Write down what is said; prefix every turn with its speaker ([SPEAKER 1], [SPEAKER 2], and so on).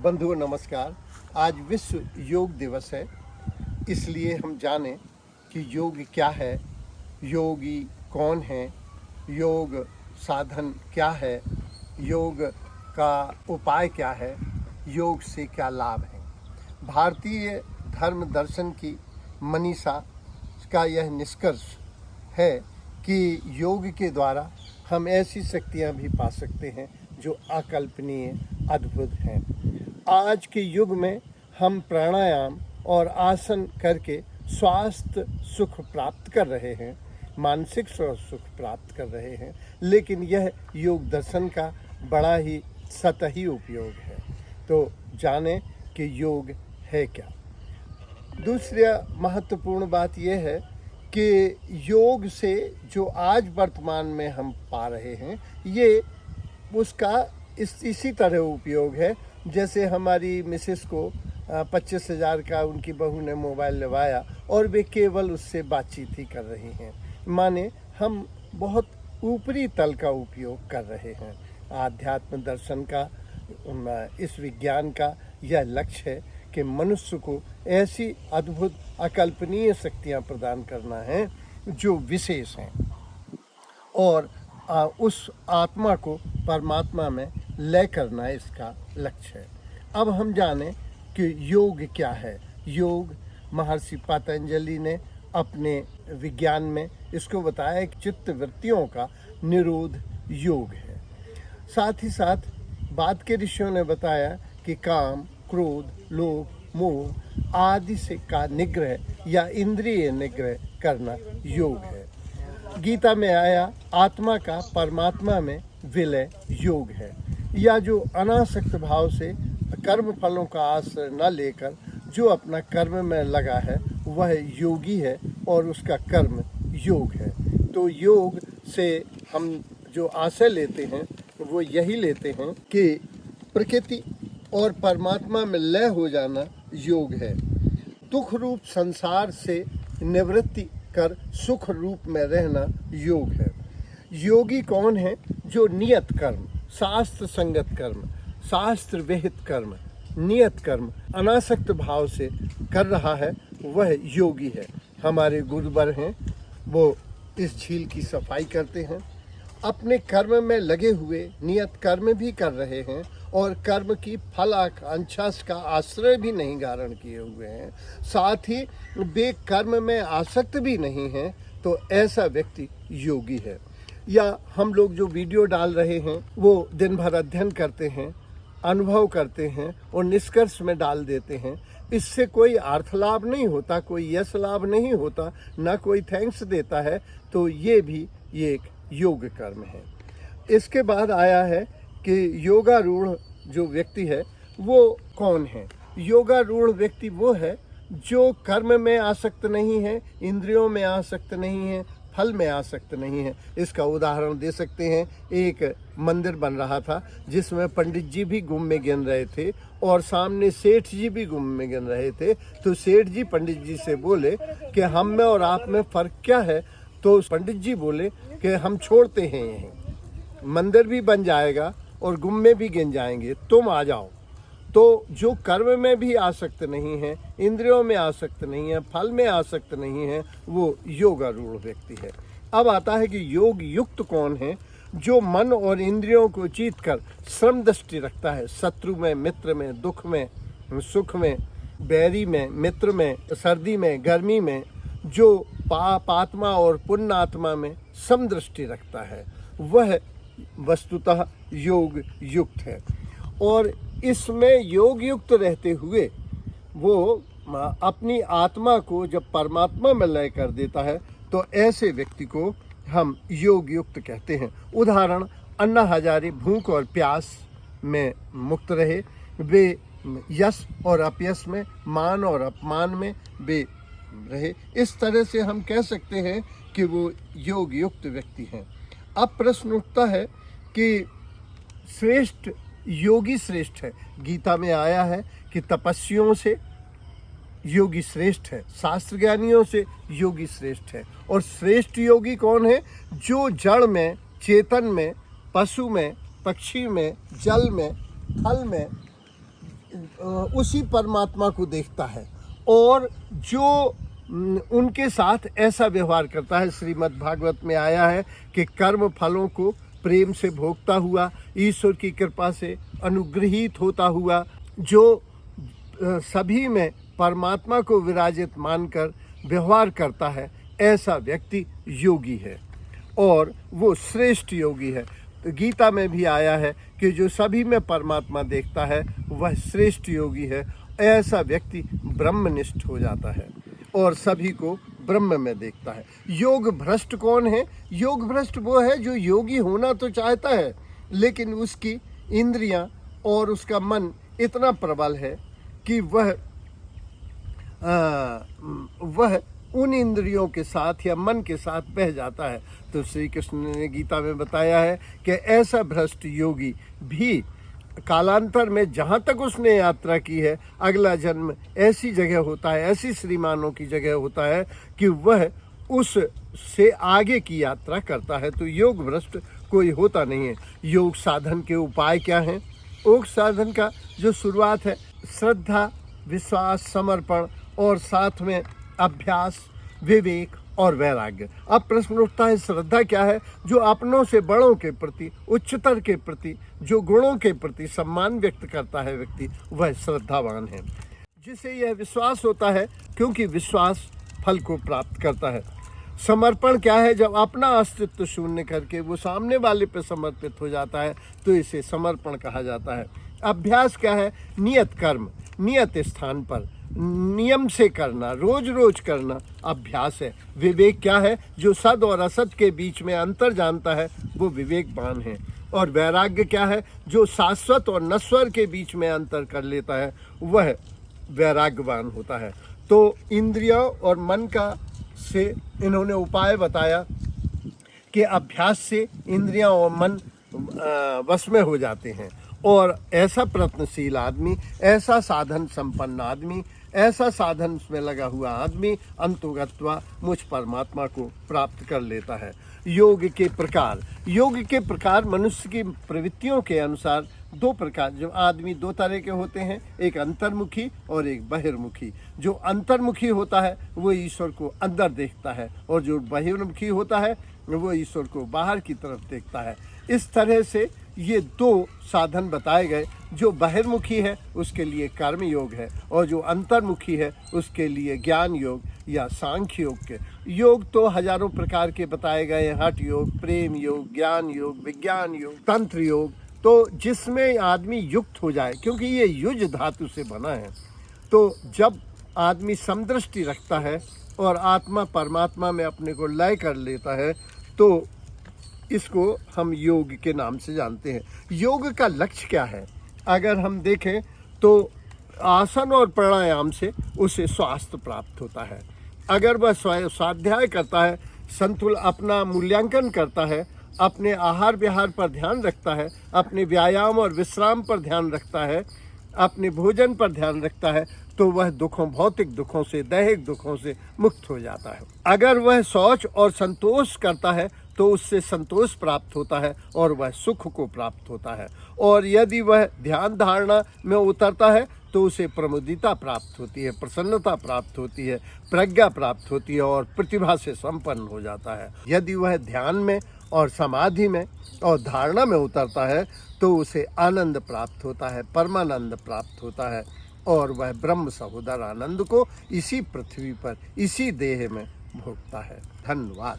[SPEAKER 1] बंधुओं नमस्कार। आज विश्व योग दिवस है, इसलिए हम जानें कि योग क्या है, योगी कौन है, योग साधन क्या है, योग का उपाय क्या है, योग से क्या लाभ है। भारतीय धर्म दर्शन की मनीषा का यह निष्कर्ष है कि योग के द्वारा हम ऐसी शक्तियाँ भी पा सकते हैं जो अकल्पनीय, अद्भुत हैं। आज के युग में हम प्राणायाम और आसन करके स्वास्थ्य सुख प्राप्त कर रहे हैं, मानसिक सुख प्राप्त कर रहे हैं, लेकिन यह योग दर्शन का बड़ा ही सतही उपयोग है। तो जानें कि योग है क्या। दूसरा महत्वपूर्ण बात यह है कि योग से जो आज वर्तमान में हम पा रहे हैं, ये उसका इसी तरह उपयोग है जैसे हमारी मिसेस को 25,000 का उनकी बहू ने मोबाइल दिलवाया और वे केवल उससे बातचीत ही कर रही हैं। माने हम बहुत ऊपरी तल का उपयोग कर रहे हैं। आध्यात्म दर्शन का, इस विज्ञान का यह लक्ष्य है कि मनुष्य को ऐसी अद्भुत अकल्पनीय शक्तियाँ प्रदान करना है जो विशेष हैं और उस आत्मा को परमात्मा में लय करना इसका लक्ष्य है। अब हम जानें कि योग क्या है। योग महर्षि पतंजलि ने अपने विज्ञान में इसको बताया कि चित्त वृत्तियों का निरोध योग है। साथ ही साथ बाद के ऋषियों ने बताया कि काम, क्रोध, लोभ, मोह आदि से का निग्रह या इंद्रिय निग्रह करना योग है। गीता में आया आत्मा का परमात्मा में विलय योग है। या जो अनासक्त भाव से कर्म फलों का आश्रय न लेकर जो अपना कर्म में लगा है वह योगी है और उसका कर्म योग है। तो योग से हम जो आशय लेते हैं वो यही लेते हैं कि प्रकृति और परमात्मा में लय हो जाना योग है। दुख रूप संसार से निवृत्ति कर सुख रूप में रहना योग है। योगी कौन है? जो नियत कर्म, शास्त्र संगत कर्म, शास्त्र विहित कर्म, नियत कर्म अनासक्त भाव से कर रहा है वह योगी है। हमारे गुरुवर हैं, वो इस झील की सफाई करते हैं, अपने कर्म में लगे हुए नियत कर्म भी कर रहे हैं और कर्म की फल आकांक्षा का आश्रय भी नहीं धारण किए हुए हैं, साथ ही वे कर्म में आसक्त भी नहीं हैं। तो ऐसा व्यक्ति योगी है। या हम लोग जो वीडियो डाल रहे हैं वो दिन भर अध्ययन करते हैं, अनुभव करते हैं और निष्कर्ष में डाल देते हैं। इससे कोई अर्थ लाभ नहीं होता, कोई यश लाभ नहीं होता, ना कोई थैंक्स देता है। तो ये भी एक योग कर्म है। इसके बाद आया है कि योगारूढ़ जो व्यक्ति है वो कौन है। योगारूढ़ व्यक्ति वो है जो कर्म में आसक्त नहीं है, इंद्रियों में आसक्त नहीं है, फल में आसक्त नहीं है। इसका उदाहरण दे सकते हैं। एक मंदिर बन रहा था जिसमें पंडित जी भी गुम में गिन रहे थे और सामने सेठ जी भी गुम में गिन रहे थे। तो सेठ जी पंडित जी से बोले कि हम में और आप में फ़र्क क्या है। तो पंडित जी बोले कि हम छोड़ते हैं, यहीं मंदिर भी बन जाएगा और गुम में भी गिन जाएंगे, तुम आ जाओ। तो जो कर्म में भी आसक्त नहीं है, इंद्रियों में आसक्त नहीं है, फल में आसक्त नहीं है, वो योगारूढ़ व्यक्ति है। अब आता है कि योग युक्त कौन है। जो मन और इंद्रियों को जीत कर श्रम दृष्टि रखता है, शत्रु में, मित्र में, दुख में, सुख में, बैरी में, मित्र में, सर्दी में, गर्मी में, जो पापात्मा और पुण्यात्मा में समदृष्टि रखता है, वह वस्तुतः योग युक्त है। और इसमें योग युक्त रहते हुए वो अपनी आत्मा को जब परमात्मा में लय कर देता है तो ऐसे व्यक्ति को हम योग युक्त कहते हैं। उदाहरण, अन्ना हजारे भूख और प्यास में मुक्त रहे, वे यश और अपयश में, मान और अपमान में वे रहे। इस तरह से हम कह सकते हैं कि वो योग युक्त व्यक्ति हैं। अब प्रश्न उठता है कि श्रेष्ठ योगी श्रेष्ठ है। गीता में आया है कि तपस्वियों से योगी श्रेष्ठ है, शास्त्र ज्ञानियों से योगी श्रेष्ठ है। और श्रेष्ठ योगी कौन है? जो जड़ में, चेतन में, पशु में, पक्षी में, जल में, थल में, उसी परमात्मा को देखता है और जो उनके साथ ऐसा व्यवहार करता है। श्रीमद् भागवत में आया है कि कर्म फलों को प्रेम से भोगता हुआ, ईश्वर की कृपा से अनुग्रहित होता हुआ, जो सभी में परमात्मा को विराजित मानकर व्यवहार करता है, ऐसा व्यक्ति योगी है और वो श्रेष्ठ योगी है। तो गीता में भी आया है कि जो सभी में परमात्मा देखता है वह श्रेष्ठ योगी है। ऐसा व्यक्ति ब्रह्मनिष्ठ हो जाता है और सभी को ब्रह्म में देखता है। योग भ्रष्ट कौन है? योग भ्रष्ट वो है जो योगी होना तो चाहता है, लेकिन उसकी इंद्रियां और उसका मन इतना प्रबल है कि वह उन इंद्रियों के साथ या मन के साथ बह जाता है। तो श्री कृष्ण ने गीता में बताया है कि ऐसा भ्रष्ट योगी भी कालांतर में जहाँ तक उसने यात्रा की है, अगला जन्म ऐसी जगह होता है, ऐसी श्रीमानों की जगह होता है कि वह उस से आगे की यात्रा करता है। तो योग भ्रष्ट कोई होता नहीं है। योग साधन के उपाय क्या हैं? योग साधन का जो शुरुआत है, श्रद्धा, विश्वास, समर्पण और साथ में अभ्यास, विवेक और वैराग्य। अब प्रश्न उठता है, श्रद्धा क्या है? जो अपनों से बड़ों के प्रति, उच्चतर के प्रति, जो गुणों के प्रति सम्मान व्यक्त करता है व्यक्ति, वह श्रद्धावान है। जिसे यह विश्वास होता है, क्योंकि विश्वास फल को प्राप्त करता है। समर्पण क्या है? जब अपना अस्तित्व शून्य करके वो सामने वाले पे समर्पित हो जाता है, तो इसे समर्पण कहा जाता है। अभ्यास क्या है? नियत कर्म, नियत स्थान पर नियम से करना, रोज रोज करना अभ्यास है। विवेक क्या है? जो सद और असत के बीच में अंतर जानता है, वो विवेकवान है। और वैराग्य क्या है? जो शाश्वत और नश्वर के बीच में अंतर कर लेता है, वह वैराग्यवान होता है। तो इंद्रियों और मन का से इन्होंने उपाय बताया कि अभ्यास से इंद्रियां और मन वश में हो जाते हैं। और ऐसा प्रयत्नशील आदमी, ऐसा साधन संपन्न आदमी, ऐसा साधन में लगा हुआ आदमी अंतोगत्वा मुझ परमात्मा को प्राप्त कर लेता है। योग के प्रकार, योग के प्रकार मनुष्य की प्रवृत्तियों के अनुसार दो प्रकार, जो आदमी दो तरह के होते हैं, एक अंतर्मुखी और एक बहिर्मुखी। जो अंतर्मुखी होता है वो ईश्वर को अंदर देखता है, और जो बहिर्मुखी होता है वो ईश्वर को बाहर की तरफ देखता है। इस तरह से ये दो साधन बताए गए। जो बहिर्मुखी है उसके लिए कर्म योग है, और जो अंतर्मुखी है उसके लिए ज्ञान योग या सांख्य योग के योग तो हजारों प्रकार के बताए गए हैं। हठ योग, प्रेम योग, ज्ञान योग, विज्ञान योग, तंत्र योग। तो जिसमें आदमी युक्त हो जाए, क्योंकि ये युज धातु से बना है, तो जब आदमी समदृष्टि रखता है और आत्मा परमात्मा में अपने को लय कर लेता है, तो इसको हम योग के नाम से जानते हैं। योग का लक्ष्य क्या है? अगर हम देखें तो आसन और प्राणायाम से उसे स्वास्थ्य प्राप्त होता है। अगर वह स्वाध्याय करता है, संतुलन अपना मूल्यांकन करता है, अपने आहार विहार पर ध्यान रखता है, अपने व्यायाम और विश्राम पर ध्यान रखता है, अपने भोजन पर ध्यान रखता है, तो वह दुखों, भौतिक दुखों से, दैहिक दुखों से मुक्त हो जाता है। अगर वह शौच और संतोष करता है तो उससे संतोष प्राप्त होता है और वह सुख को प्राप्त होता है। और यदि वह ध्यान धारणा में उतरता है तो उसे प्रमुदिता प्राप्त होती है, प्रसन्नता प्राप्त होती है, प्रज्ञा प्राप्त होती है और प्रतिभा से संपन्न हो जाता है। यदि वह ध्यान में और समाधि में और धारणा में उतरता है तो उसे आनंद प्राप्त होता है, परमानंद प्राप्त होता है, और वह ब्रह्म सहोदर आनंद को इसी पृथ्वी पर, इसी देह में भोगता है। धन्यवाद।